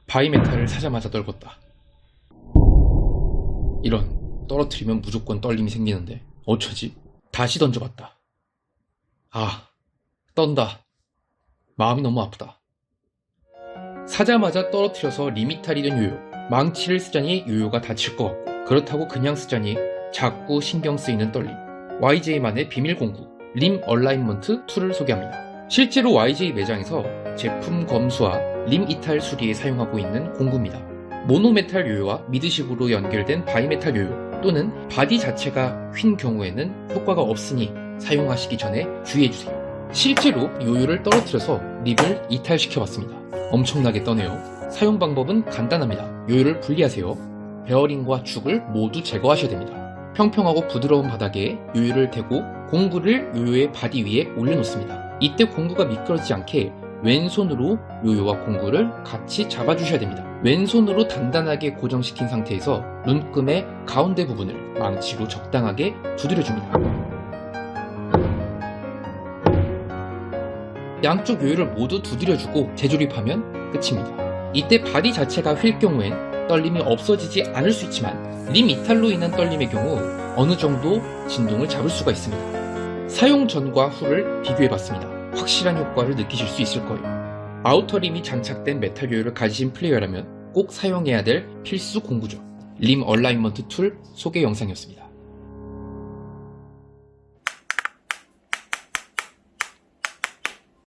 바이메탈을 사자마자 떨궜다. 이런, 떨어뜨리면 무조건 떨림이 생기는데 어쩌지? 다시 던져봤다. 아, 떤다. 마음이 너무 아프다. 사자마자 떨어뜨려서 리미탈이 된 요요. 망치를 쓰자니 요요가 다칠 것 같고, 그렇다고 그냥 쓰자니 자꾸 신경 쓰이는 떨림. YJ만의 비밀 공구 림 얼라인먼트 툴을 소개합니다. 실제로 YJ 매장에서 제품 검수와 림 이탈 수리에 사용하고 있는 공구입니다. 모노메탈 요요와 미드식으로 연결된 바이메탈 요요 또는 바디 자체가 휜 경우에는 효과가 없으니 사용하시기 전에 주의해주세요. 실제로 요요를 떨어뜨려서 립을 이탈시켜봤습니다. 엄청나게 떠네요. 사용 방법은 간단합니다. 요요를 분리하세요. 베어링과 축을 모두 제거하셔야 됩니다. 평평하고 부드러운 바닥에 요요를 대고 공구를 요요의 바디 위에 올려놓습니다. 이때 공구가 미끄러지지 않게 왼손으로 요요와 공구를 같이 잡아주셔야 됩니다. 왼손으로 단단하게 고정시킨 상태에서 눈금의 가운데 부분을 망치로 적당하게 두드려줍니다. 양쪽 요요를 모두 두드려주고 재조립하면 끝입니다. 이때 바디 자체가 휠 경우엔 떨림이 없어지지 않을 수 있지만 림 이탈로 인한 떨림의 경우 어느 정도 진동을 잡을 수가 있습니다. 사용 전과 후를 비교해봤습니다. 확실한 효과를 느끼실 수 있을 거예요. 아우터림이 장착된 메탈 요요를 가지신 플레이어라면 꼭 사용해야 될 필수 공구죠. 림 얼라인먼트 툴 소개 영상이었습니다.